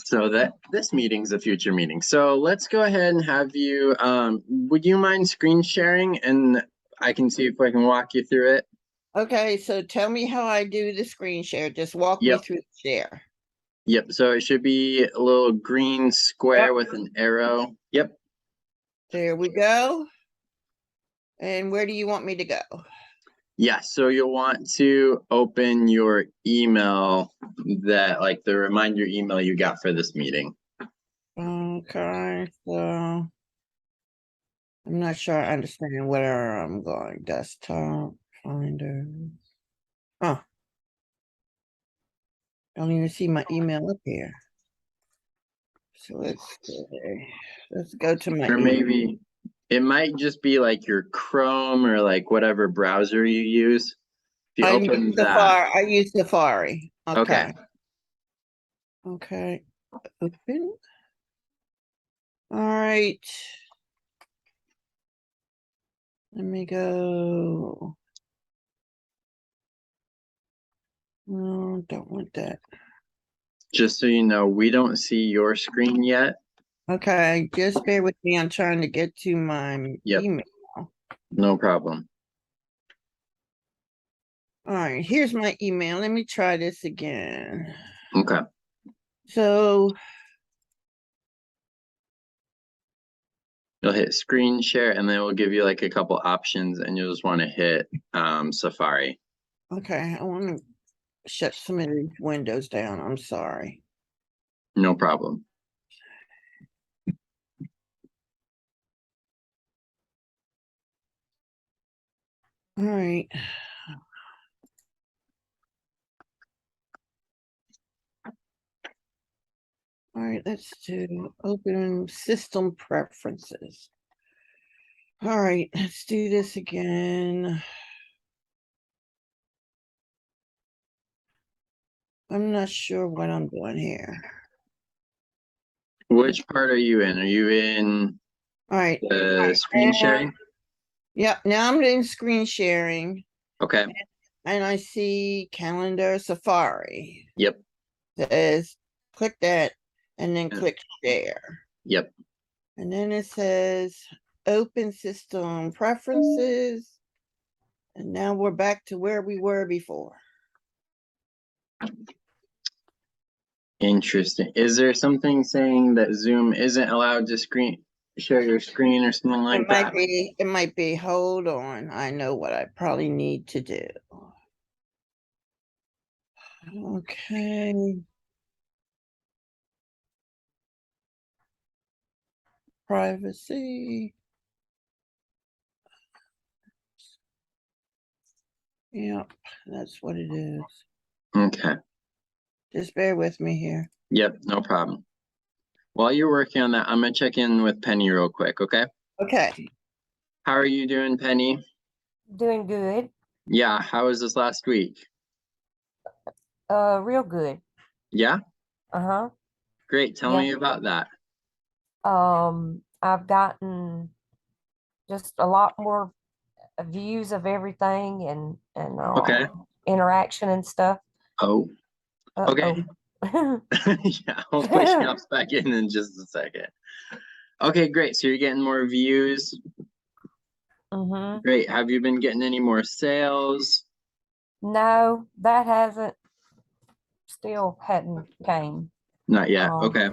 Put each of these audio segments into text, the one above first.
So that this meeting's a future meeting. So let's go ahead and have you, would you mind screen sharing and I can see if I can walk you through it? Okay, so tell me how I do the screen share. Just walk me Yep. through the share. Yep. So it should be a little green square with an arrow. Yep. There we go. And where do you want me to go? Yeah. So you'll want to open your email that like the reminder email you got for this meeting. Okay, so I'm not sure I understand where I'm going. Desktop, Finder. Oh. I don't even see my email up here. So let's go to my Or email. maybe it might just be like your Chrome or like whatever browser you use. If you open that. I use Safari. Okay. Okay. Open. All right. Let me go. No, don't want that. Just so you know, we don't see your screen yet. Okay, just bear with me. I'm trying to get to my Yep. email. No problem. All right, here's my email. Let me try this again. Okay. So You'll hit screen share and then we'll give you like a couple options and you'll just want to hit Safari. okay, I want to shut some of these windows down. I'm sorry. No problem. All right. All right, let's do open system preferences. All right, let's do this again. I'm not sure what I'm doing here. Which part are you in? Are you in All right. the screen sharing? Yep, now I'm doing screen sharing. Okay. And I see calendar Safari. Yep. It says click that and then click share. Yep. And then it says open system preferences. And now we're back to where we were before. Interesting. Is there something saying that Zoom isn't allowed to share your screen or something like that? It might be. Hold on. I know what I probably need to do. Okay. Privacy. Yep, that's what it is. Okay. Just bear with me here. Yep, no problem. While you're working on that, I'm gonna check in with Penny real quick, okay? Okay. How are you doing, Penny? Doing good. Yeah, how was this last week? Real good. Yeah? Uh-huh. Great. Tell Yeah. me about that. I've gotten just a lot more views of everything and Okay. interaction and stuff. Oh, okay. Uh-oh. Yeah, I'll push Chops back in just a second. Okay, great. So you're getting more views. Mm-hmm. Great. Have you been getting any more sales? No, that still hadn't came. Not yet. Okay.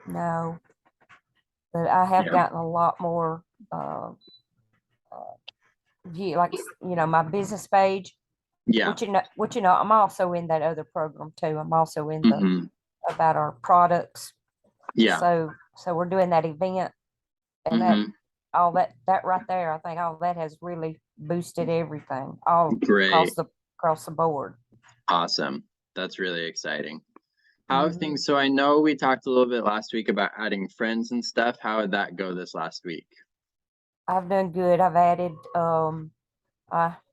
No, but I have Yeah. gotten a lot more view, like my business page. Yeah. Which I'm also in that other program too. I'm also in the Mhm. about our products. Yeah. So we're doing that event, and Mhm. all that right there, I think all that has really boosted everything all Great. across the board. Awesome. That's really exciting. How have Mhm. things, so I know we talked a little bit last week about adding friends and stuff. How did that go this last week? I've done good. I've added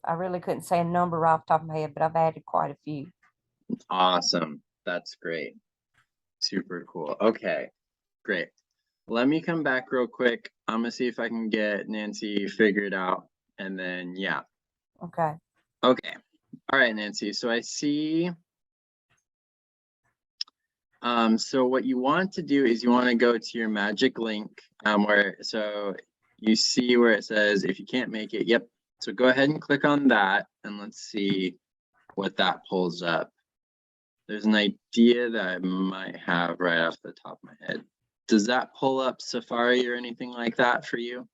I really couldn't say a number right off the top of my head, but I've added quite a few. Awesome. That's great. Super cool. Okay, great. Let me come back real quick. I'm gonna see if I can get Nancy figured out and then, yeah. Okay. Okay. All right, Nancy. So I see So what you want to do is you want to go to your magic link, so you see where it says, if you can't make it, yep. So go ahead and click on that and let's see what that pulls up. There's an idea that I might have right off the top of my head. Does that pull up Safari or anything like that for you?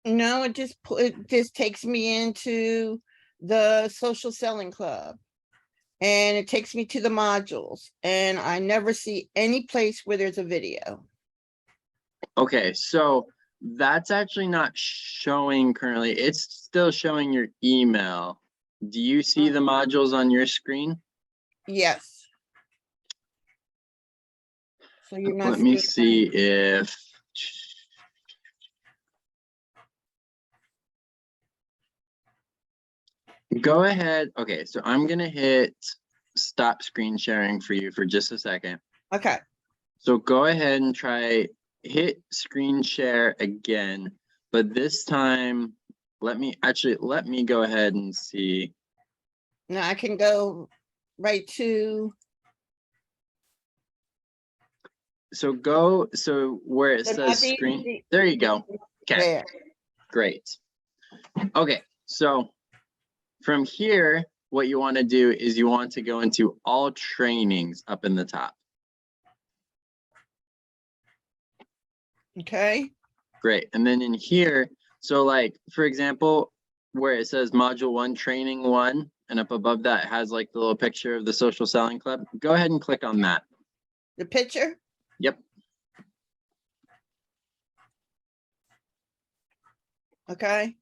No, it just takes me into the social selling club. And it takes me to the modules, and I never see any place where there's a video. Okay, so that's actually not showing currently. It's still showing your email. Do you see the modules on your screen? Yes. So you're not. Let me seeing see if. Go ahead. Okay, so I'm gonna hit stop screen sharing for you for just a second. that. Okay, So go ahead and hit screen share again, but this time, let me go ahead and see. now I can go right to. So where it So says not screen, there you go. Okay, There. great. Okay, so from here, what you want to do is you want to go into all trainings up in the top. Okay, Great. And then in here, so like, for example, where it says module 1 training 1, and up above that it has like the little picture of the social selling club. Go ahead and click on that. the picture. Yep. Okay.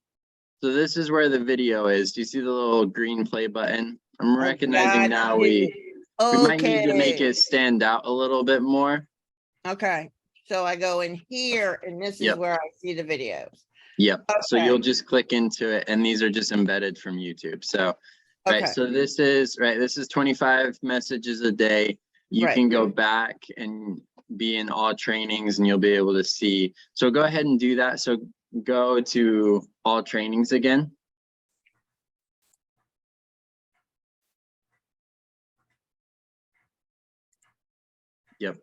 So this is where the video is. Do you see the little green play button? I'm I recognizing got now you. we might need to make Okay. it stand out a little bit more. Okay, so I go in here and this is Yep. where I see the videos. Yep. So Okay. you'll just click into it, and these are just embedded from YouTube. So, right. Okay, So this is 25 messages a day. You Right. can go back and be in all trainings, and you'll be able to see. So go ahead and do that. So go to all trainings again. Yep.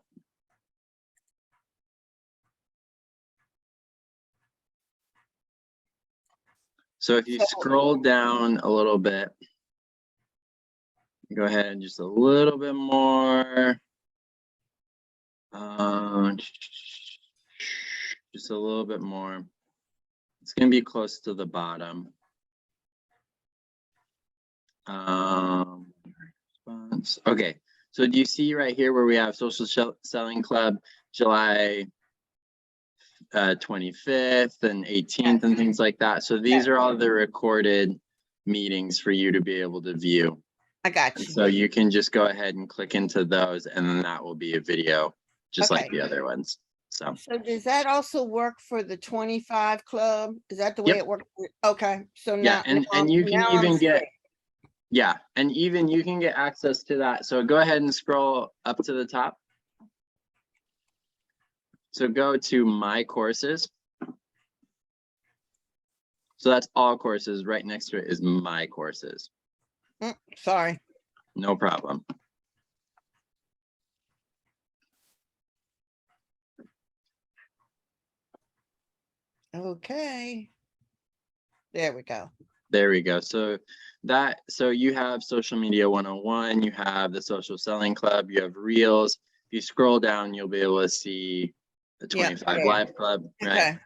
So if you So- scroll down a little bit, go ahead and just a little bit more. Just a little bit more. It's going to be close to the bottom. Response. Okay, so do you see right here where we have social selling club July 25th and 18th and things like that? So these are all the recorded meetings for you to be able to view. I got And you. so you can just go ahead and click into those, and then that will be a video just like Okay. the other ones. So So does that also work for the 25 club? Is that the way Yep. it works? Okay, so yeah, now. and you can now I'm even get straight. yeah, and even you can get access to that. So go ahead and scroll up to the top. So go to my courses. So that's all courses. Right next to it is my courses. Sorry. No problem. Okay. There we go. There we go. So you have social media 101, you have the social selling club, you have reels. If you scroll down, you'll be able to see the Yeah, 25 yeah. live club, right? Okay,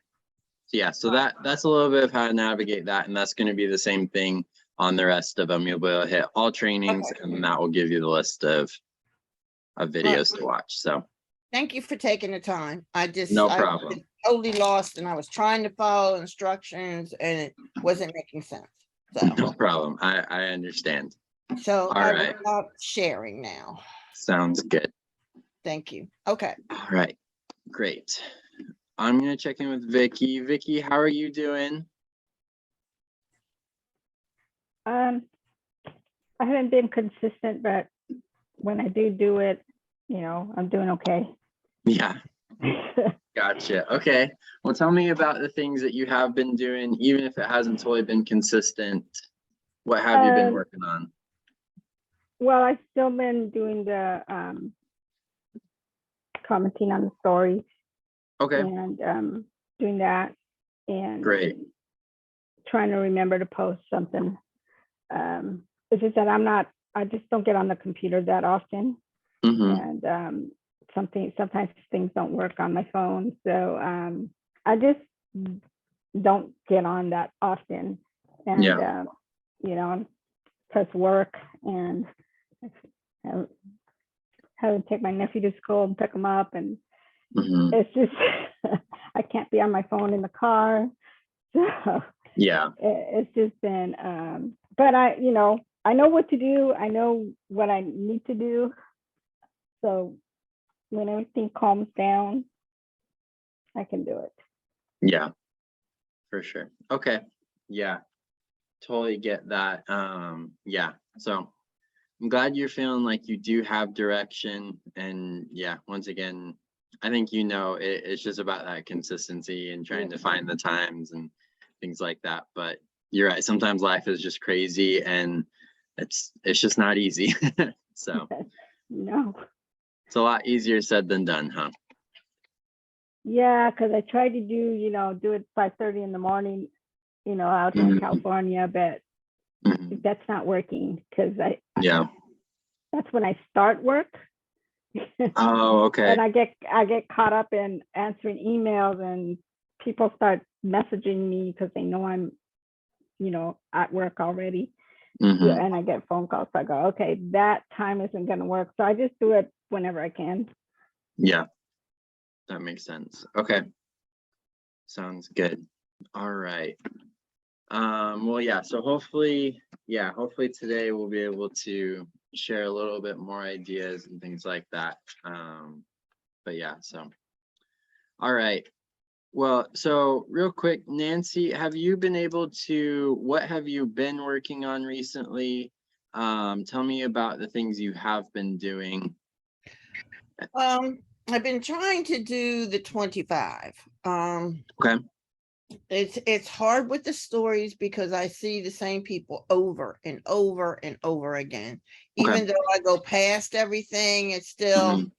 So yeah, so that's a little bit of how to navigate that, and that's going to be the same thing on the rest of them. You'll be able to hit all trainings, Okay. and that will give you the list of videos to watch. So thank you for taking the time. I no was problem. totally lost and I was trying to follow instructions and it wasn't making sense. So, No problem. I understand. so All I will right. stop sharing now. Sounds good. Thank you. Okay. All right, great. I'm gonna check in with Vicky. Vicky, how are you doing? I haven't been consistent, but when I do it, I'm doing okay. Yeah, gotcha. Okay. Well, tell me about the things that you have been doing, even if it hasn't totally been consistent. What have you been working on? Well, I've still been doing the commenting on the stories Okay, and doing that and great. trying to remember to post something. It's just that I just don't get on the computer that often. Mm-hmm. And sometimes things don't work on my phone. So I just don't get on that often. And, Yeah. you know, press work and have to take my nephew to school and pick him up. And Mm-hmm. it's just, I can't be on my phone in the car. So Yeah. it's just been, but I know what to do. I know what I need to do. So when everything calms down, I can do it. Yeah, for sure. Okay. Yeah, totally get that. Yeah. So I'm glad you're feeling like you do have direction. And yeah, once again, I think it's just about that consistency and trying to find the times and things like that. But you're right. Sometimes life is just crazy and it's just not easy. So No. it's a lot easier said than done, huh? Yeah, because I tried to do it 5:30 in the morning, out in Mhm. California, but Mhm. that's not working because Yeah. that's when I start work. Oh, okay. And I get caught up in answering emails and people start messaging me because they know I'm, at work already. Mhm. And I get phone calls. So I go, okay, that time isn't going to work. So I just do it whenever I can. Yeah, that makes sense. Okay. Sounds good. All right. Well, yeah, so hopefully today we'll be able to share a little bit more ideas and things like that. But yeah, so all right. Well, so real quick, Nancy, what have you been working on recently? Tell me about the things you have been doing. I've been trying to do the 25. Okay. It's hard with the stories because I see the same people over and over and over again. Okay. Even though I go past everything, it's still Mhm.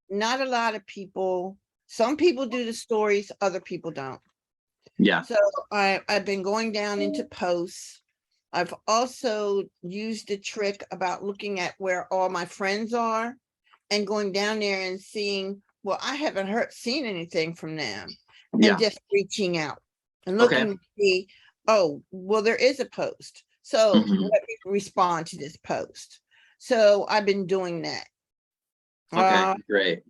not a lot of people. Some people do the stories, other people don't. Yeah. So I've been going down into posts. I've also used the trick about looking at where all my friends are and going down there and seeing, well, I haven't seen anything from them, Yeah. and just reaching out and Okay. looking to see, oh, well, there is a post. So Mhm. let me respond to this post. So I've been doing that. Okay, great.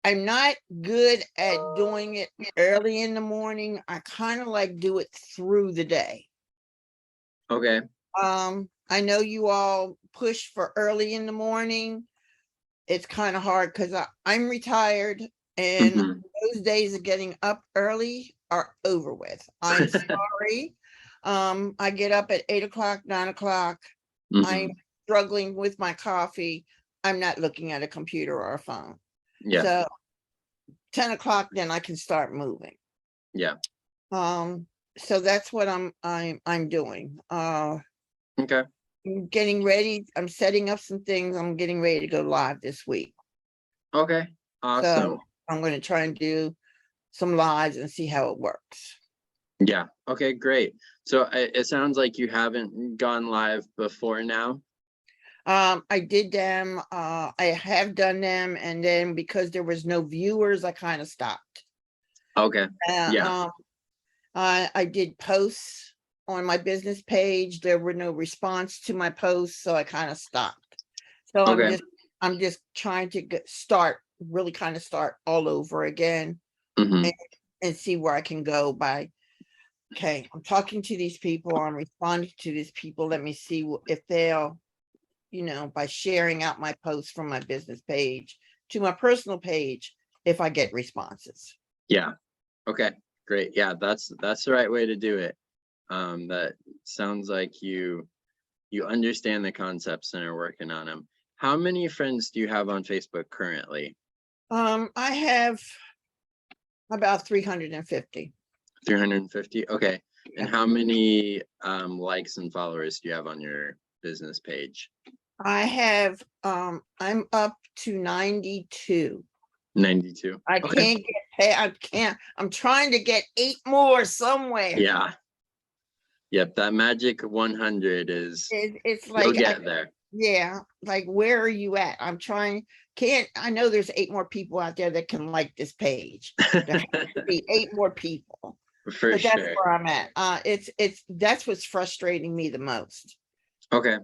I'm not good at doing it early in the morning. I kind of like do it through the day. Okay. I know you all push for early in the morning. It's kind of hard because I'm retired and Mhm. those days of getting up early are over with. I'm sorry. I get up at 8 o'clock, 9 o'clock. I'm Mhm. struggling with my coffee. I'm not looking at a computer or a phone. Yeah. So 10 o'clock, then I can start moving. Yeah. So that's what I'm doing. Okay. I'm getting ready. I'm setting up some things. I'm getting ready to go live this week. Okay. Awesome. So I'm going to try and do some lives and see how it works. Yeah. Okay, great. So it sounds like you haven't gone live before now. I did them. I have done them, and then because there was no viewers, I kind of stopped. Okay. Yeah. I did posts on my business page. There were no response to my posts, so I kind of stopped. So Okay. I'm just trying to really kind of start all over again Mhm. and see where I can go by. Okay, I'm talking to these people, I'm responding to these people. Let me see if they'll, by sharing out my posts from my business page to my personal page, if I get responses. Yeah. Okay. Great. Yeah, that's the right way to do it. That sounds like you understand the concepts and are working on them. How many friends do you have on Facebook currently? I have about 350. 350. Okay. And Yeah. how many likes and followers do you have on your business page? I have, I'm up to 92. 92. I Okay. can't get, I can't, I'm trying to get 8 more somewhere. Yeah. Yep, that magic 100 is, It's you'll like, get there. yeah, like, where are you at? I'm trying, I know there's 8 more people out there that can like this page. There has to be 8 more people, For but that's sure. where I'm at. That's what's frustrating me the most. Okay,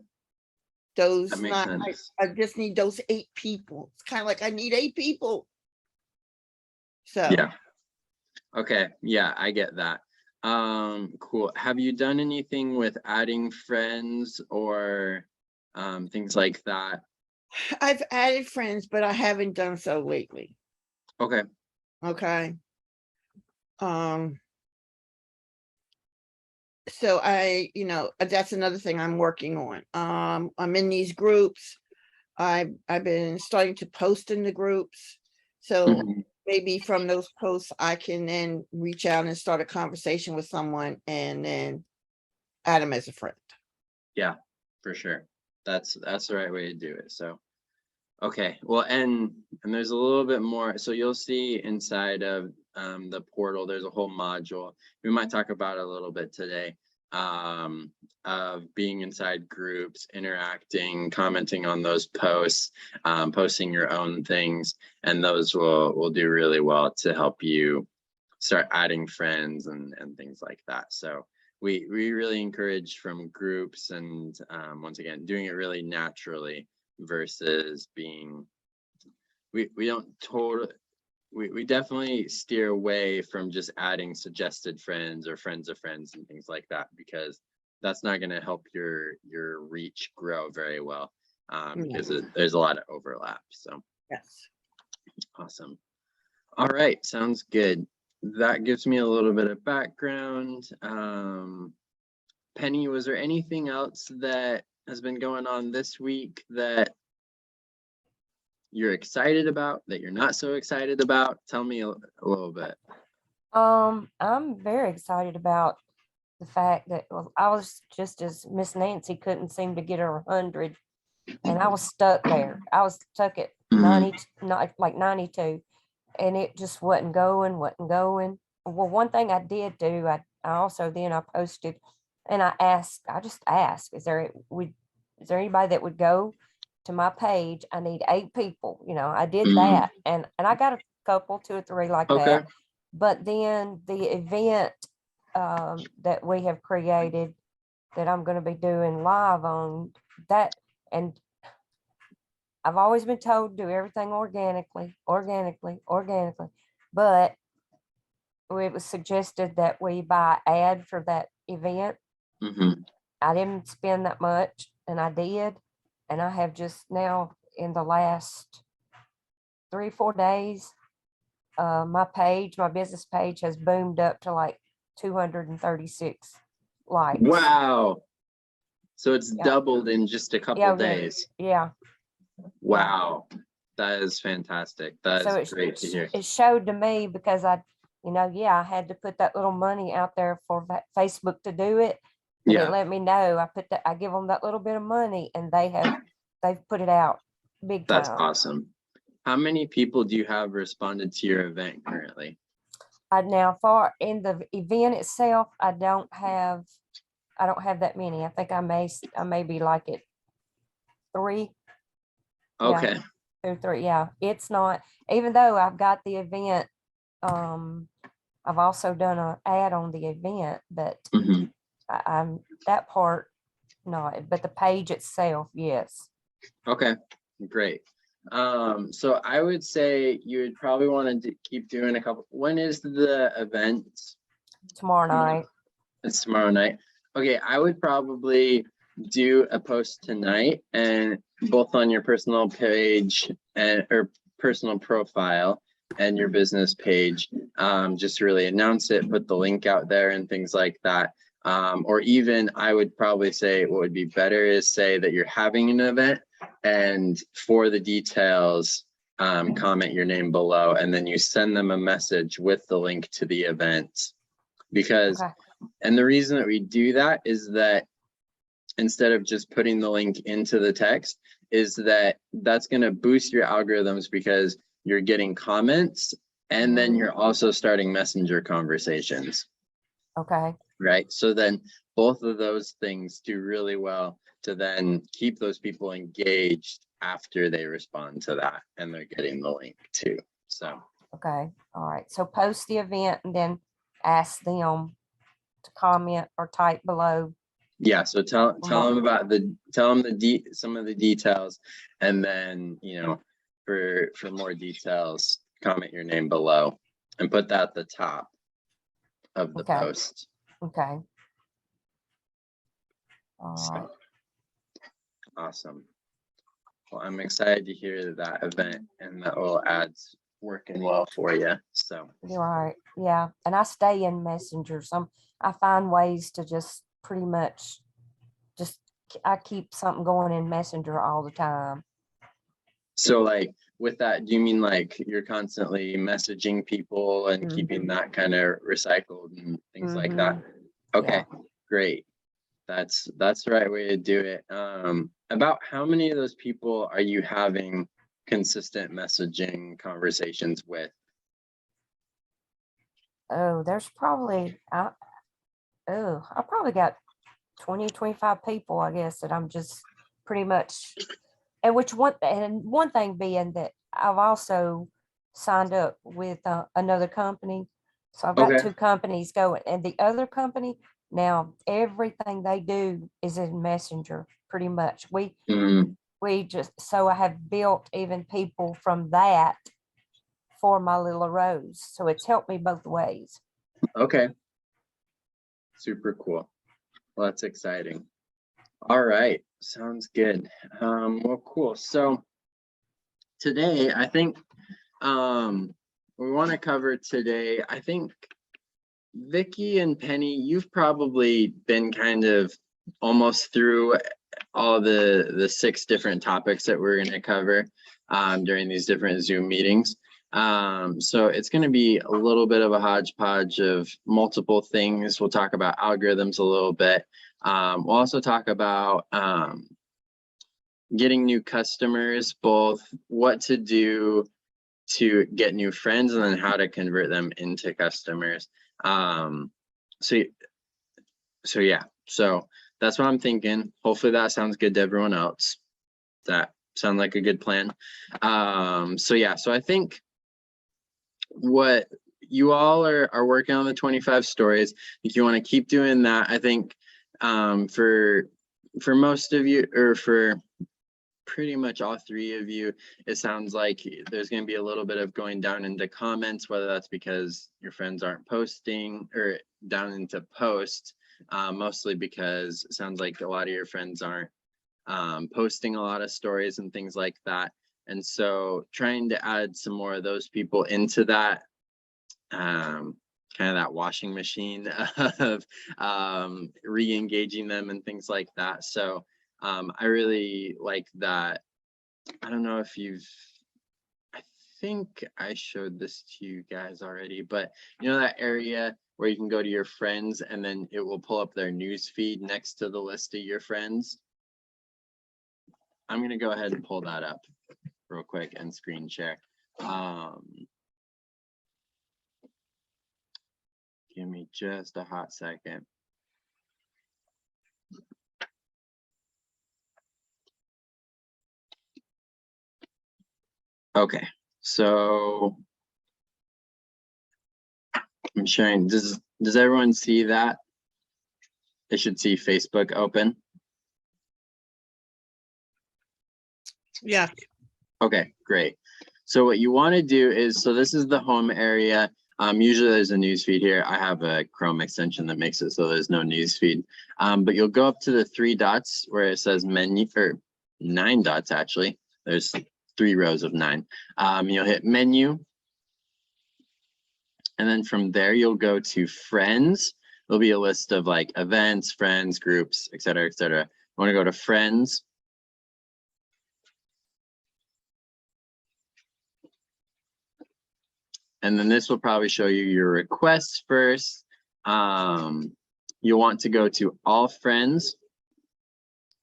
Those, that makes not, sense. I just need those 8 people. It's kind of like I need 8 people. So. Yeah. Okay, yeah, I get that. Cool. Have you done anything with adding friends or things like that? I've added friends, but I haven't done so lately. Okay. Okay. So that's another thing I'm working on. I'm in these groups. I've been starting to post in the groups. So Mhm. maybe from those posts, I can then reach out and start a conversation with someone and then add them as a friend. Yeah, for sure. That's the right way to do it. So, okay. Well, and there's a little bit more. So you'll see inside of the portal, there's a whole module. We might talk about it a little bit today, of being inside groups, interacting, commenting on those posts, posting your own things, and those will do really well to help you start adding friends and things like that. So we really encourage from groups, and once again, doing it really naturally versus being, we don't totally, we definitely steer away from just adding suggested friends or friends of friends and things like that, because that's not going to help your reach grow very well, because there's a lot of overlap. So Yes. awesome. All right, sounds good. That gives me a little bit of background. Penny, was there anything else that has been going on this week that you're excited about, that you're not so excited about? Tell me a little bit. I'm very excited about the fact that, well, I was just as Miss Nancy couldn't seem to get her 100, and I was stuck there. I was stuck at 90, not like 92, and it just wasn't going. Well, one thing I did do, I also then I posted, and I just asked, is there anybody that would go to my page? I need 8 people. I did that, and I got a couple, 2 or 3 like Okay. that. But then the event that we have created, that I'm going to be doing live on that, and I've always been told do everything organically, but it was suggested that we buy ad for that event. I didn't spend that much, and I did, and I have just now in the last 3 or 4 days, my business page has boomed up to like 236 likes. Wow. So it's Yeah. doubled in just a couple days. Yeah. Wow. That is fantastic. That So is great to hear. it showed to me, because I had to put that little money out there for Facebook to do it. And Yeah. it let me know. I give them that little bit of money, and they've put it out big time. That's awesome. How many people do you have responded to your event currently? Now, for in the event itself, I don't have that many. I think I may be like at 3. Okay. 2 or 3. Yeah, it's not, even though I've got the event, I've also done an ad on the event, but I'm that part not, but the page itself, yes. Okay, great. So I would say you would probably want to keep doing a couple. When is the event? Tomorrow night. It's tomorrow night. Okay, I would probably do a post tonight, and both on your personal page or personal profile and your business page, just to really announce it, put the link out there and things like that. Or even I would probably say what would be better is say that you're having an event, and for the details, comment your name below, and then you send them a message with the link to the event. Because, Okay. and the reason that we do that is that instead of just putting the link into the text, is that that's going to boost your algorithms because you're getting comments and then you're also starting messenger conversations, Okay, right? So then both of those things do really well to then keep those people engaged after they respond to that and they're getting the link too. So okay, all right. So post the event and then ask them to comment or type below. yeah, so tell them about some of the details, and then for more details, comment your name below and put that at the top of the Okay. post. Okay. All So, right. awesome. Well, I'm excited to hear that event and that all ads working well for you. So You're right. Yeah. And I stay in Messenger. I find ways to just pretty much I keep something going in Messenger all the time. like with that, do you mean like you're constantly messaging people and keeping that kind of recycled and things like that? Okay, great. That's the right way to do it. About how many of those people are you having consistent messaging conversations with? Oh, there's probably, I probably got 20, 25 people, I guess, that I'm just pretty much, and one thing being that I've also signed up with another company. So I've got Okay. 2 companies going, and the other company, now everything they do is in Messenger, pretty much. Mm, So I have built even people from that for my little rose. So it's helped me both ways. okay. Super cool. Well, that's exciting. All right. Sounds good. Well, cool. So today, I think we want to cover today, I think Vicky and Penny, you've probably been kind of almost through all the 6 different topics that we're going to cover during these different Zoom meetings. So it's going to be a little bit of a hodgepodge of multiple things. We'll talk about algorithms a little bit. We'll also talk about getting new customers, both what to do to get new friends and then how to convert them into customers. So yeah, so that's what I'm thinking. Hopefully that sounds good to everyone else. That sound like a good plan. So yeah, so I think what you all are working on the 25 stories. If you want to keep doing that, I think for most of you, or for pretty much all 3 of you, it sounds like there's going to be a little bit of going down into comments, whether that's because your friends aren't posting, or down into posts, mostly because it sounds like a lot of your friends aren't posting a lot of stories and things like that. And so trying to add some more of those people into that, kind of that washing machine of re-engaging them and things like that. So I really like that. I don't know if I think I showed this to you guys already, but that area where you can go to your friends and then it will pull up their news feed next to the list of your friends. I'm going to go ahead and pull that up real quick and screen share. Give me just a hot second. Okay, so I'm sharing. Does everyone see that? They should see Facebook open. Yeah. Okay, great. So what you want to do is, so this is the home area. Usually there's a news feed here. I have a Chrome extension that makes it so there's no news feed. But you'll go up to the 3 dots where it says menu, or 9 dots actually. There's 3 rows of 9. You'll hit menu. And then from there, you'll go to friends. There'll be a list of like events, friends, groups, et cetera, et cetera. You want to go to friends. And then this will probably show you your requests first. You'll want to go to all friends.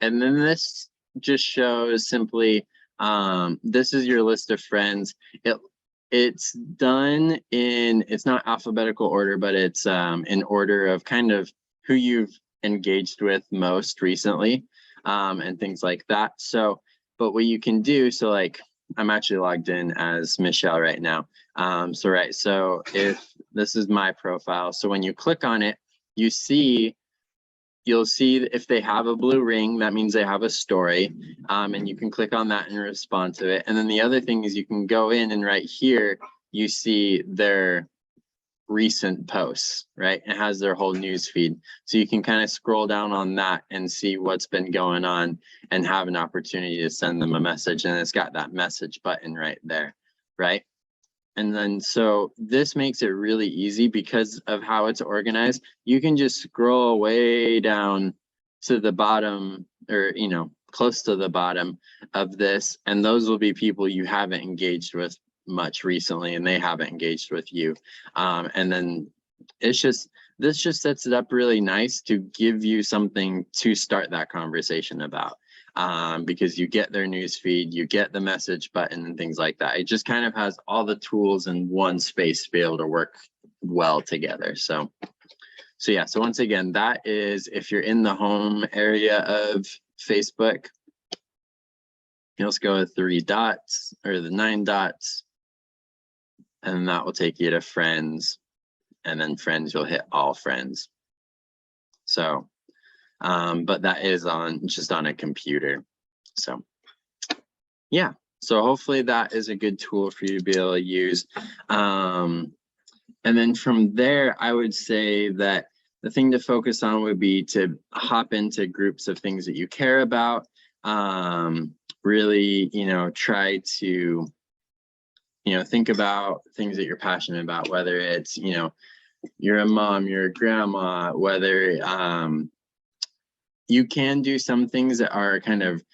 And then this just shows simply, this is your list of friends. It's done in, it's not alphabetical order, but it's in order of kind of who you've engaged with most recently, and things like that. So, but what you can do, so like, I'm actually logged in as Michelle right now. So if this is my profile, so when you click on it, you'll see if they have a blue ring, that means they have a story, and you can click on that and respond to it. And then the other thing is you can go in and right here, you see their recent posts, right? It has their whole news feed. So you can kind of scroll down on that and see what's been going on and have an opportunity to send them a message. And it's got that message button right there, right? And then, so this makes it really easy because of how it's organized. You can just scroll way down to the bottom, or, you know, close to the bottom of this. And those will be people you haven't engaged with much recently, and they haven't engaged with you. And then this just sets it up really nice to give you something to start that conversation about. Because you get their news feed, you get the message button and things like that. It just kind of has all the tools in one space to be able to work well together. So yeah, so once again, that is, if you're in the home area of Facebook, you'll just go with 3 dots or the 9 dots, and that will take you to friends, and then friends, you'll hit all friends. So but that is just on a computer. So yeah, so hopefully that is a good tool for you to be able to use. And then from there, I would say that the thing to focus on would be to hop into groups of things that you care about. Really, you know, try to, you know, think about things that you're passionate about, whether it's, you know, you're a mom, you're a grandma, whether you can do some things that are kind of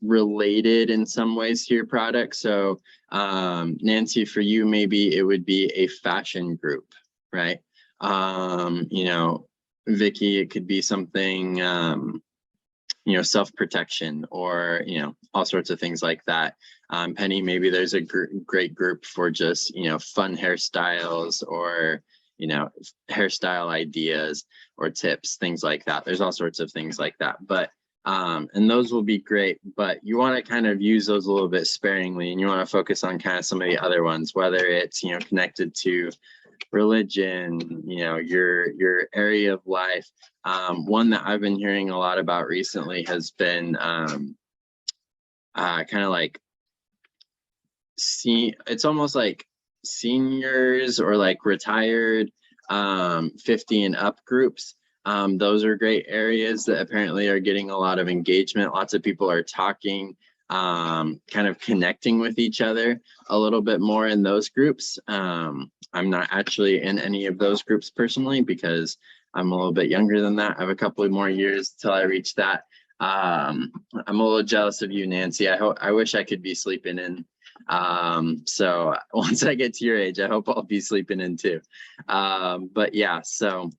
related in some ways to your product. So Nancy, for you, maybe it would be a fashion group, right? You know, Vicky, it could be something, you know, self-protection, or, you know, all sorts of things like that. Penny, maybe there's a great group for just, you know, fun hairstyles, or, you know, hairstyle ideas or tips, things like that. There's all sorts of things like that. But and those will be great, but you want to kind of use those a little bit sparingly, and you want to focus on kind of some of the other ones, whether it's, you know, connected to religion, you know, your area of life. One that I've been hearing a lot about recently has been kind of like, it's almost like seniors or like retired 50 and up groups. Those are great areas that apparently are getting a lot of engagement. Lots of people are talking, kind of connecting with each other a little bit more in those groups. I'm not actually in any of those groups personally, because I'm a little bit younger than that. I have a couple of more years till I reach that. I'm a little jealous of you, Nancy. I wish I could be sleeping in. So once I get to your age, I hope I'll be sleeping in too. But yeah, so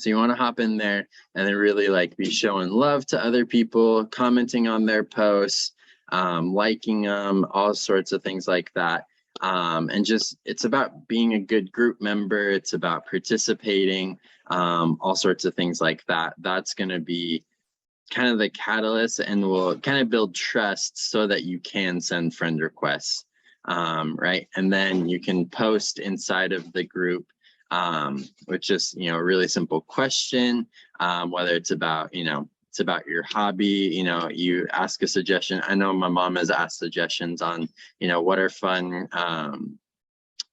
you want to hop in there and then really like be showing love to other people, commenting on their posts, liking them, all sorts of things like that. And just, it's about being a good group member. It's about participating, all sorts of things like that. That's going to be kind of the catalyst, and will kind of build trust so that you can send friend requests, right? And then you can post inside of the group with just, you know, a really simple question, whether it's about, you know, it's about your hobby, you know, you ask a suggestion. I know my mom has asked suggestions on, you know, what are fun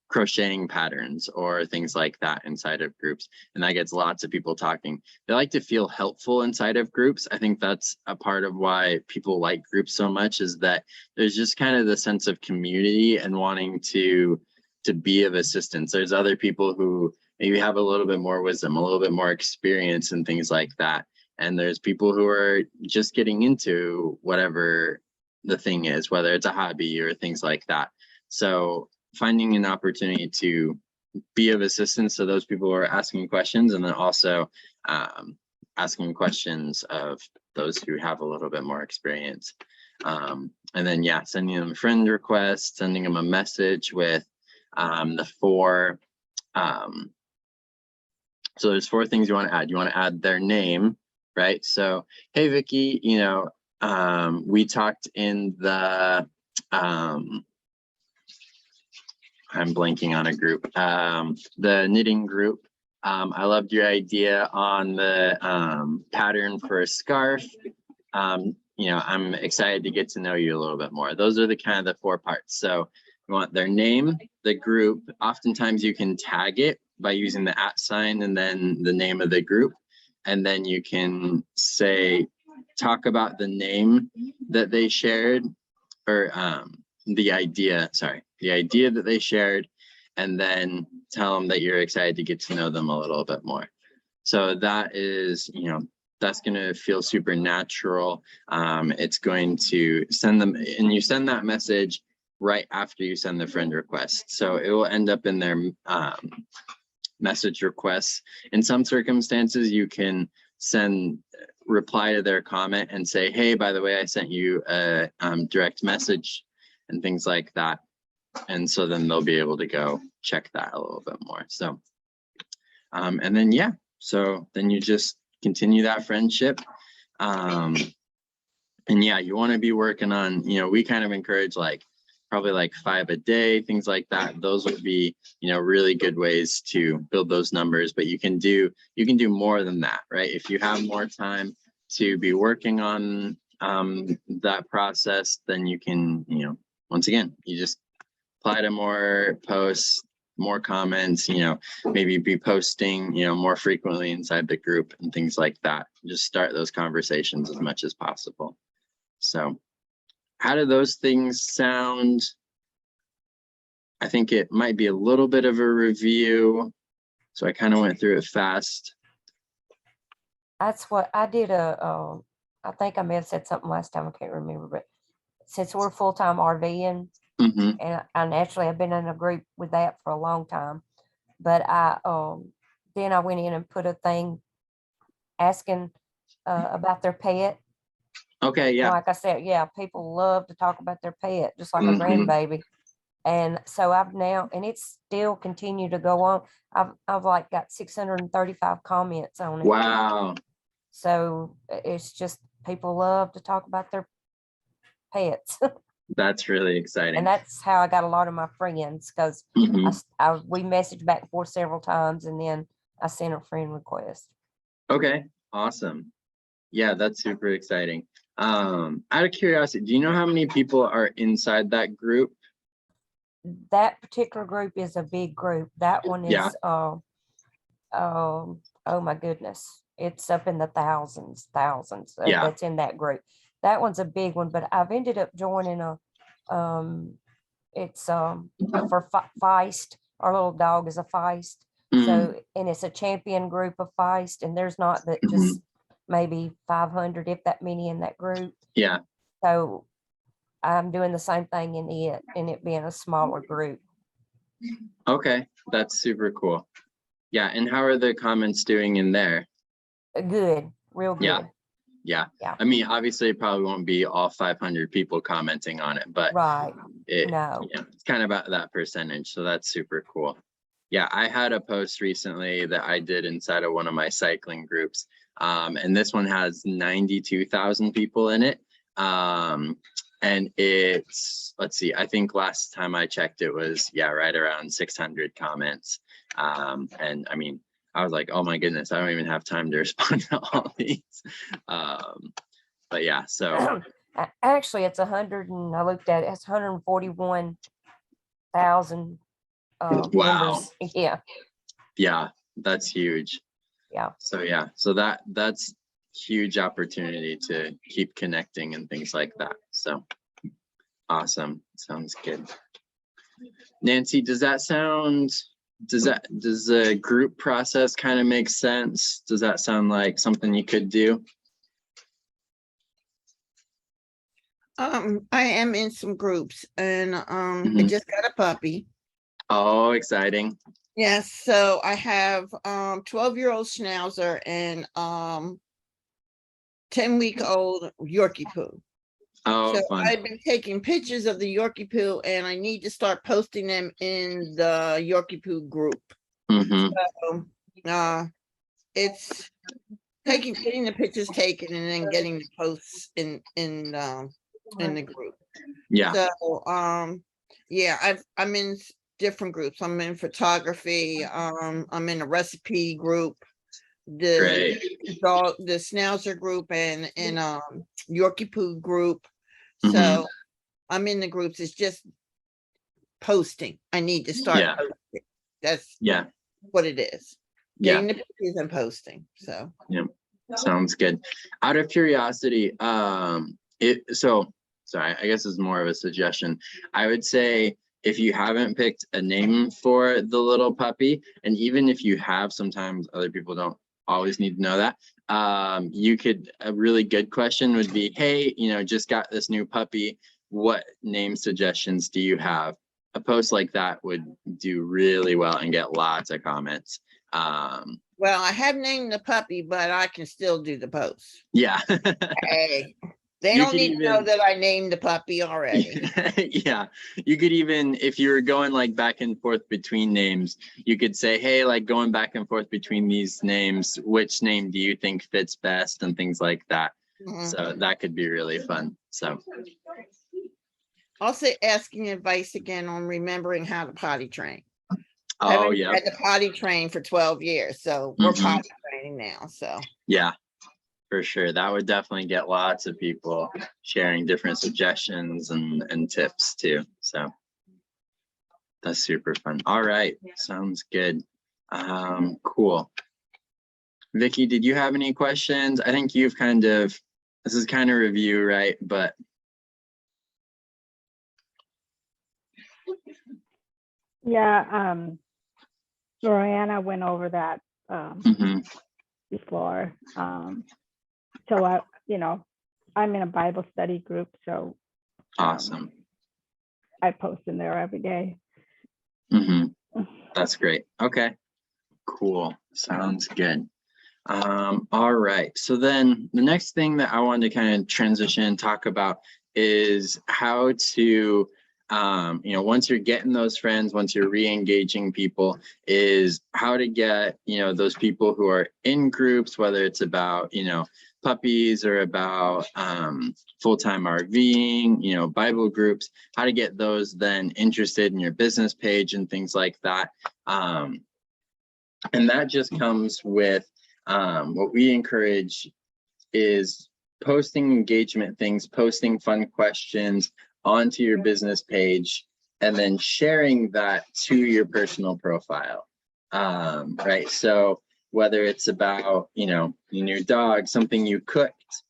crocheting patterns or things like that inside of groups, and that gets lots of people talking. They like to feel helpful inside of groups. I think that's a part of why people like groups so much, is that there's just kind of the sense of community and wanting to be of assistance. There's other people who maybe have a little bit more wisdom, a little bit more experience and things like that, and there's people who are just getting into whatever the thing is, whether it's a hobby or things like that. So finding an opportunity to be of assistance to those people who are asking questions, and then also asking questions of those who have a little bit more experience. And then, yeah, sending them a friend request, sending them a message with the 4, so there's 4 things you want to add. You want to add their name, right? So, hey, Vicky, you know, we talked in the, I'm blanking on a group, the knitting group. I loved your idea on the pattern for a scarf. You know, I'm excited to get to know you a little bit more. Those are the kind of the 4 parts. So you want their name, the group. Oftentimes you can tag it by using the @ sign and then the name of the group. And then you can say, talk about the name that they shared, or the idea that they shared, and then tell them that you're excited to get to know them a little bit more. So that is, you know, that's going to feel super natural. It's going to send them, and you send that message right after you send the friend request. So it will end up in their message requests. In some circumstances, you can reply to their comment and say, hey, by the way, I sent you a direct message and things like that. And so then they'll be able to go check that a little bit more. So, and then, yeah, so then you just continue that friendship. And yeah, you want to be working on, you know, we kind of encourage like probably like 5 a day, things like that. Those would be, you know, really good ways to build those numbers, but you can do more than that, right? If you have more time to be working on that process, then you can, you know, once again, you just apply to more posts, more comments, you know, maybe be posting, you know, more frequently inside the group and things like that. Just start those conversations as much as possible. So how do those things sound? I think it might be a little bit of a review. So I kind of went through it fast. That's what I did. I think I may have said something last time. I can't remember, but since we're full-time RVing, Mhm. and I naturally have been in a group with that for a long time, but then I went in and put a thing asking about their pet. Okay, yeah. Like I said, yeah, people love to talk about their pet, just like a Mhm. grandbaby. And so I've now, and it's still continue to go on. I've like got 635 comments on it. Wow. So it's just, people love to talk about their pets. That's really exciting. And that's how I got a lot of my friends, because Mhm. we messaged back and forth several times, and then I sent a friend request. Okay, awesome. Yeah, that's super exciting. Out of curiosity, do you know how many people are inside that group? That particular group is a big group. That one Yeah. is, oh my goodness, it's up in the thousands Yeah. that's in that group. That one's a big one, but I've ended up joining it's for Feist. Our little dog is a Feist. Mhm. So, and it's a champion group of Feist, and there's not that just maybe 500, if that many, in that group. Yeah. So I'm doing the same thing in it being a smaller group. Okay, that's super cool. Yeah, and how are the comments doing in there? Good, real good. Yeah. Yeah. Yeah. I mean, obviously it probably won't be all 500 people commenting on it, but Right. it, No. yeah, it's kind of about that percentage. So that's super cool. Yeah, I had a post recently that I did inside of one of my cycling groups. And this one has 92,000 people in it. And it's, let's see, I think last time I checked it was, yeah, right around 600 comments. And I mean, I was like, oh my goodness, I don't even have time to respond to all these. But yeah, so. Actually, it's 100, and I looked at it, it's 141,000 Wow. members. Yeah. Yeah, that's huge. Yeah. So yeah, so that's huge opportunity to keep connecting and things like that. So awesome. Sounds good. Nancy, does the group process kind of make sense? Does that sound like something you could do? I am in some groups, and I Mhm. just got a puppy. Oh, exciting. Yes, so I have 12-year-old Schnauzer and 10-week-old Yorkie poo. Oh, So fun. I've been taking pictures of the Yorkie poo and I need to start posting them in the Yorkie poo group. Hmm. So, it's getting the pictures taken and then getting the posts in the group. Yeah. So, yeah, I'm in different groups. I'm in photography. I'm in a recipe group, the Great. the Schnauzer group, and Yorkie poo group. Mhm. So I'm in the groups. It's just posting. I need to start Yeah. posting. That's Yeah. what it is. Yeah. Getting the pictures and posting. So Sounds good. Out of curiosity, sorry, I guess it's more of a suggestion. I would say if you haven't picked a name for the little puppy, and even if you have, sometimes other people don't always need to know that. A really good question would be, hey, just got this new puppy. What name suggestions do you have? A post like that would do really well and get lots of comments. well, I have named the puppy, but I can still do the post. Yeah. Hey, they You don't could need to know even- that I named the puppy already. Yeah, you could even, if you were going like back and forth between names, you could say, hey, like going back and forth between these names, which name do you think fits best, and things like that. Mhm. So that could be really fun. So Also asking advice again on remembering how to potty train. oh Haven't yeah, had to potty train for 12 years, so we're Mhm. potty training now. So yeah, for sure. That would definitely get lots of people sharing different suggestions and tips too. So that's super fun. All right, sounds good. Cool. Vicky, did you have any questions? I think you've this is kind of review, right? But Yeah, Roanna went over that mhm, before. So I'm in a Bible study group, so awesome. I post in there every day. Hmm. That's great. Okay, cool. Sounds good. All right. So then the next thing that I wanted to kind of transition and talk about is how to, once you're getting those friends, once you're re-engaging people, is how to get, those people who are in groups, whether it's about, puppies or about full-time RVing, Bible groups, how to get those then interested in your business page and things like that. And that just comes with what we encourage is posting engagement things, posting fun questions onto your business page, and then sharing that to your personal profile. Right. So whether it's about, your new dog, something you cooked,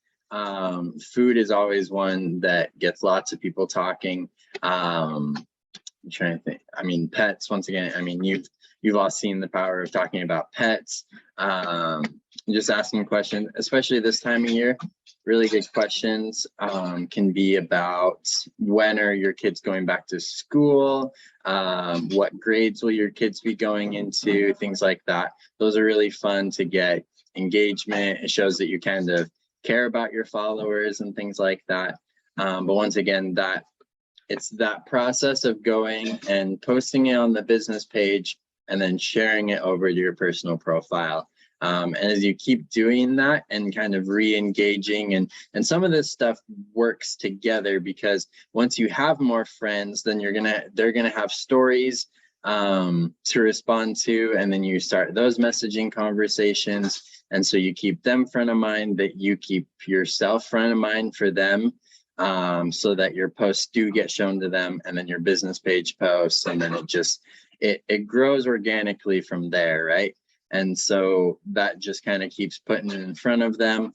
food is always one that gets lots of people talking. I'm trying to think. I mean, pets, once again, you've all seen the power of talking about pets. Just asking questions, especially this time of year. Really good questions can be about when are your kids going back to school? What grades will your kids be going into? Things like that. Those are really fun to get engagement. It shows that you kind of care about your followers and things like that. But once again, it's that process of going and posting it on the business page and then sharing it over to your personal profile. And as you keep doing that and kind of re-engaging, and some of this stuff works together, because once you have more friends, then they're gonna have stories to respond to, and then you start those messaging conversations. And so you keep them front of mind, that you keep yourself front of mind for them. So that your posts do get shown to them, and then your business page posts, and then it grows organically from there, right? And so that just kind of keeps putting it in front of them.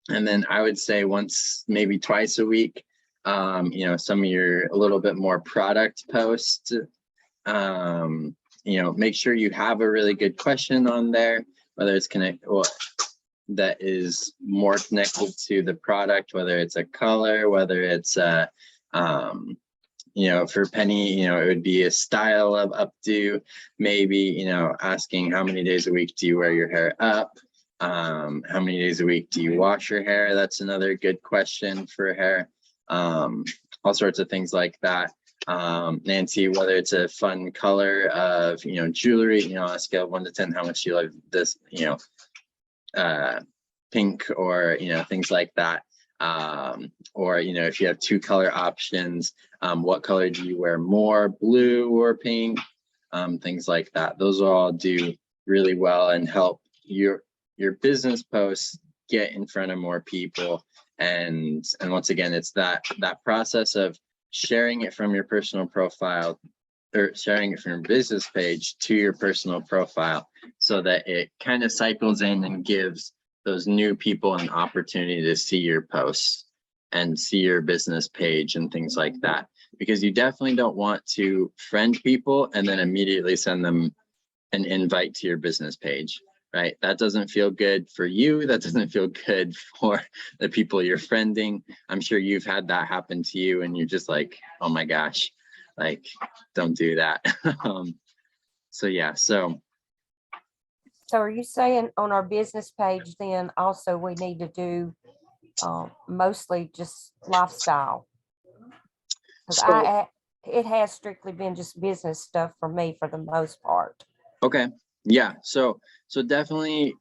And then I would say once, maybe twice a week, some of your a little bit more product posts, make sure you have a really good question on there, whether it's that is more connected to the product, whether it's a color, whether it's for Penny, it would be a style of updo, maybe, asking how many days a week do you wear your hair up, How many days a week do you wash your hair? That's another good question for hair. All sorts of things like that. Nancy, whether it's a fun color of, jewelry, on a scale of 1 to 10, how much do you like this, pink, or, things like that. Or, if you have 2 color options, what color do you wear more, blue or pink? Things like that. Those will all do really well and help your business posts get in front of more people. And once again, it's that process of sharing it from your personal profile, or sharing it from your business page to your personal profile, so that it kind of cycles in and gives those new people an opportunity to see your posts and see your business page and things like that. Because you definitely don't want to friend people and then immediately send them an invite to your business page, right? That doesn't feel good for you. That doesn't feel good for the people you're friending. I'm sure you've had that happen to you and you're just like, oh my gosh, like, don't do that. So yeah, so are you saying on our business page then also we need to do mostly just lifestyle? Because so it has strictly been just business stuff for me for the most part. okay, yeah, so definitely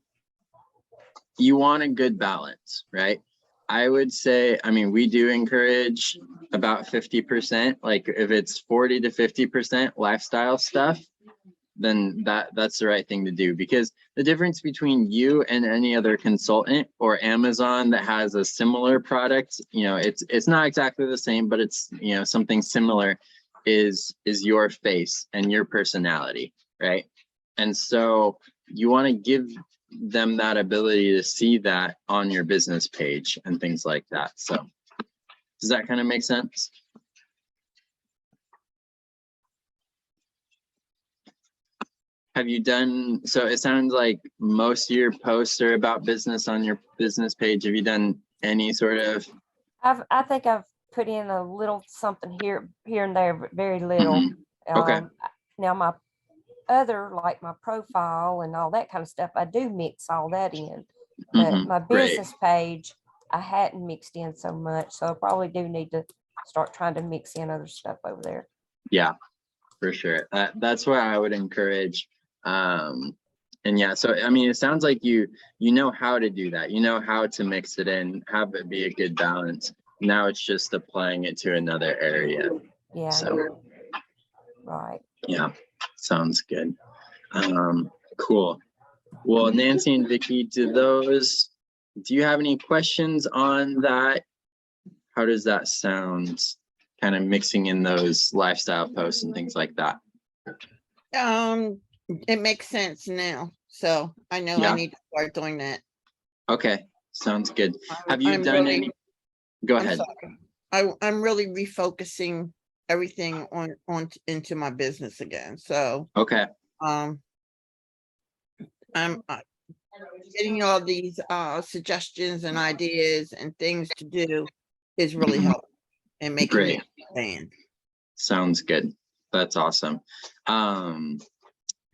you want a good balance, right? I would say, I mean, we do encourage about 50%. Like if it's 40 to 50% lifestyle stuff, then that's the right thing to do. Because the difference between you and any other consultant or Amazon that has a similar product, it's not exactly the same, but it's, something similar, is your face and your personality, right? And so you want to give them that ability to see that on your business page and things like that. So does that kind of make sense? Have you done, so it sounds like most of your posts are about business on your business page. Have you done any sort of? I think I've put in a little something here and there, but very little. Okay. Now my other, like my profile and all that kind of stuff, I do mix all that in. But my Great. business page, I hadn't mixed in so much. So I probably do need to start trying to mix in other stuff over there. Yeah, for sure. That's what I would encourage. And yeah, so I mean, it sounds like you know how to do that. You know how to mix it in, have it be a good balance. Now it's just applying it to another area. Yeah. So Right. yeah, sounds good. Cool. Well, Nancy and Vicky, do you have any questions on that? How does that sound? Kind of mixing in those lifestyle posts and things like that. It makes sense now. So I know Yeah. I need to start doing that. Okay, sounds good. Have you I'm done really- any? Go I'm ahead. sorry. I'm really refocusing everything on into my business again. So Okay. I'm getting all these suggestions and ideas and things to do is really helping and making me understand. Sounds good. That's awesome.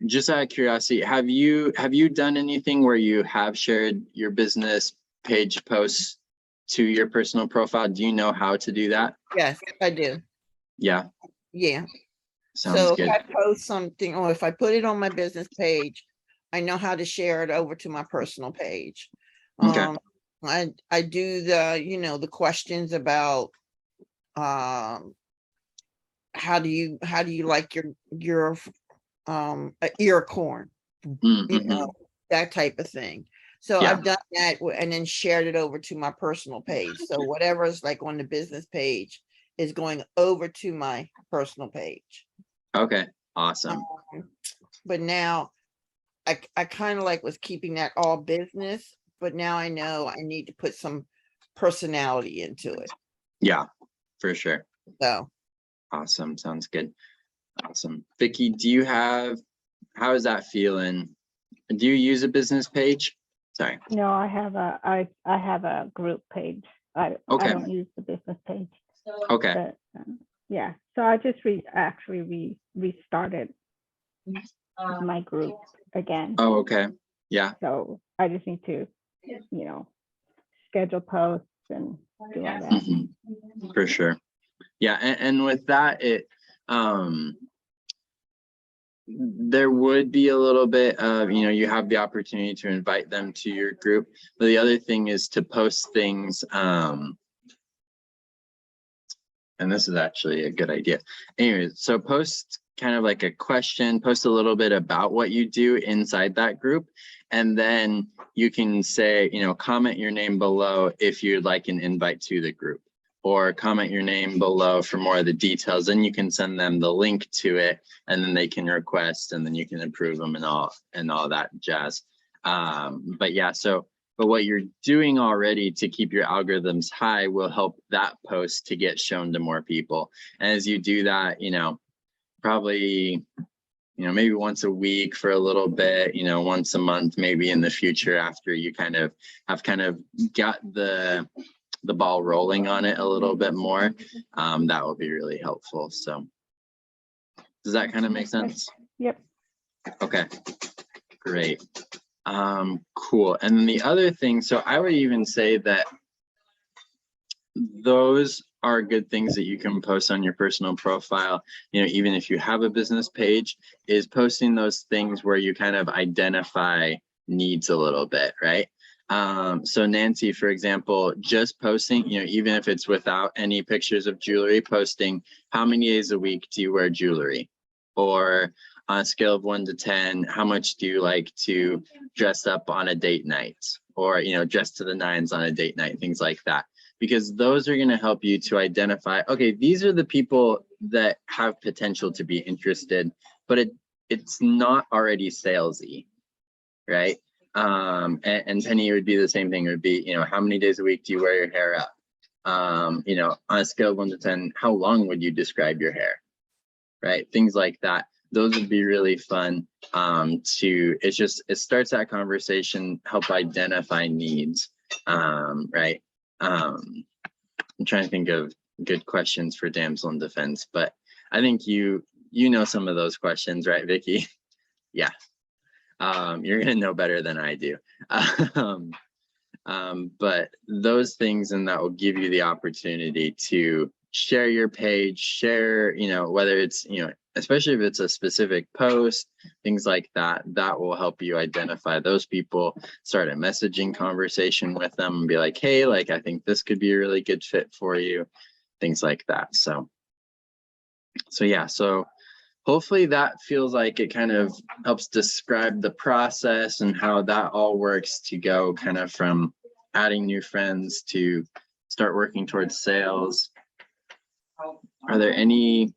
Just out of curiosity, have you done anything where you have shared your business page posts to your personal profile? Do you know how to do that? Yes, I do. Yeah. Yeah. Sounds So good. if I post something or if I put it on my business page, I know how to share it over to my personal page. Okay. I do the questions about how do you like your ear corn, Mhm. that type of thing. So Yeah. I've done that and then shared it over to my personal page. So whatever is like on the business page is going over to my personal page. Okay. Awesome. But now I kind of like was keeping that all business, but now I know I need to put some personality into it. Yeah, for sure. So Awesome. Sounds good. Awesome. Vicky, how is that feeling? Do you use a business page? Sorry. No, I have a group page. I Okay. don't use the business page. Okay. But yeah, so I just restarted my group again. Oh, okay. Yeah. So I just need to, schedule posts and do all that. Mhm. For sure. Yeah, and with that, there would be a little bit of, you have the opportunity to invite them to your group. But the other thing is to post things, and this is actually a good idea. Anyways, so post kind of like a question, post a little bit about what you do inside that group. And then you can say, comment your name below if you'd like an invite to the group, or comment your name below for more of the details. Then you can send them the link to it, and then they can request, and then you can approve them and all that jazz. But yeah, but what you're doing already to keep your algorithms high will help that post to get shown to more people. And as you do that, probably, maybe once a week for a little bit, once a month, maybe in the future, after you have got the ball rolling on it a little bit more, that will be really helpful. So does that kind of make sense? Yep. Okay, great. Cool. And then the other thing, so I would even say that those are good things that you can post on your personal profile, even if you have a business page, is posting those things where you kind of identify needs a little bit, right? So Nancy, for example, just posting, even if it's without any pictures of jewelry, posting how many days a week do you wear jewelry? Or on a scale of 1 to 10, how much do you like to dress up on a date night? Or, dress to the nines on a date night, things like that. Because those are going to help you to identify, okay, these are the people that have potential to be interested, but it's not already salesy, right? And Penny, it would be the same thing. It would be, how many days a week do you wear your hair up? On a scale of 1 to 10, how long would you describe your hair? Right? Things like that. Those would be really fun it starts that conversation, help identify needs, right? I'm trying to think of good questions for damsel in defense, but I think you know some of those questions, right, Vicky? Yeah. You're gonna know better than I do. But those things, and that will give you the opportunity to share your page, share, whether it's, especially if it's a specific post, things like that, that will help you identify those people, start a messaging conversation with them and be like, hey, like, I think this could be a really good fit for you, things like that. So yeah, so hopefully that feels like it kind of helps describe the process and how that all works to go kind of from adding new friends to start working towards sales. Are there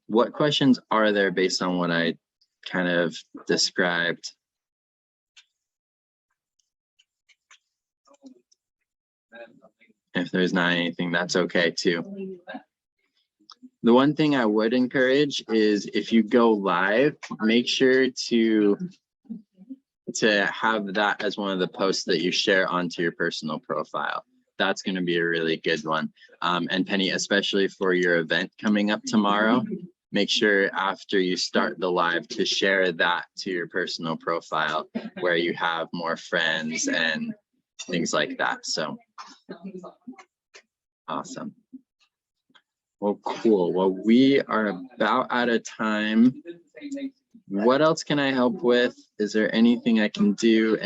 what questions are there based on what I kind of described? If there's not anything, that's okay too. The one thing I would encourage is if you go live, make sure to have that as one of the posts that you share onto your personal profile. That's going to be a really good one. And Penny, especially for your event coming up tomorrow, make sure after you start the live to share that to your personal profile where you have more friends and things like that. So awesome. Well, cool. Well, we are about out of time. What else can I help with? Is there anything I can do?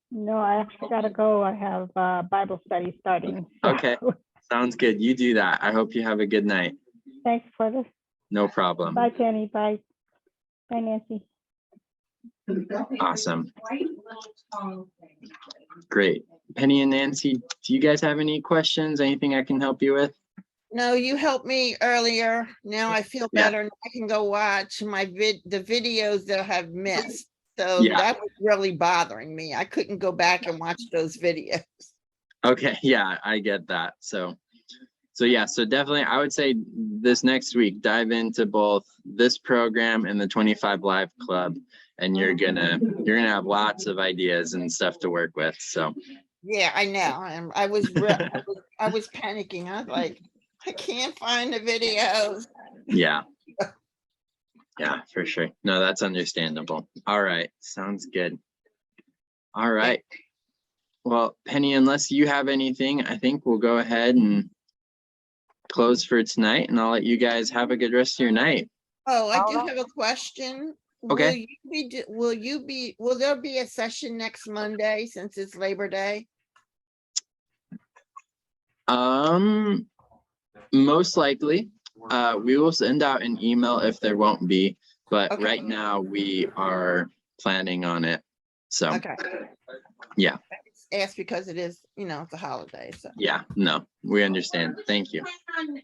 No, I actually gotta go. I have Bible study starting. Okay, sounds good. You do that. I hope you have a good night. Thanks for this. No problem. Bye, Penny. Bye. Bye, Nancy. Awesome. Great. Penny and Nancy, do you guys have any questions? Anything I can help you with? No, you helped me earlier. Now I feel Yeah. better. I can go watch the videos that I have missed. So Yeah. that was really bothering me. I couldn't go back and watch those videos. Okay, yeah, I get that. So yeah, so definitely I would say this next week, dive into both this program and the 25 Live Club, and you're gonna have lots of ideas and stuff to work with. So Yeah, I know. And I was panicking. I was like, I can't find the videos. yeah. Yeah, for sure. No, that's understandable. All right, sounds good. All right. Well, Penny, unless you have anything, I think we'll go ahead and close for tonight, and I'll let you guys have a good rest of your night. Oh, I All do right. have a question. Okay. Will there be a session next Monday since it's Labor Day? Most likely, we will send out an email if there won't be, but Okay. right now we are planning on it. So, Okay. yeah. Ask because it is, it's a holiday, so. Yeah, no, we understand. Thank you. Plan on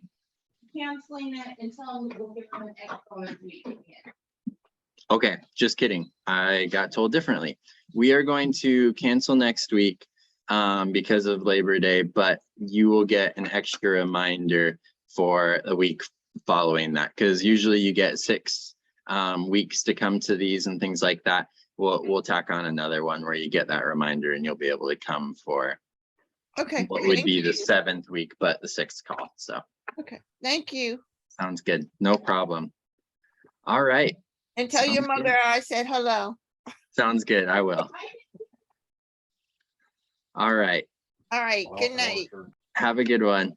Canceling it until we'll give them an extra week. Okay, just kidding. I got told differently. We are going to cancel next week because of Labor Day, but you will get an extra reminder for a week following that, because usually you get 6 weeks to come to these and things like that. We'll tack on another one where you get that reminder and you'll be able to come for Okay. what would thank be you. the 7th week, but the 6th call. So Okay, thank you. sounds good. No problem. All right. And tell your Sounds good. mother I said hello. Sounds good. I will. All right. All right, good night. Have a good one.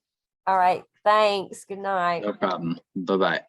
All right, thanks. Good night. No problem. Bye-bye.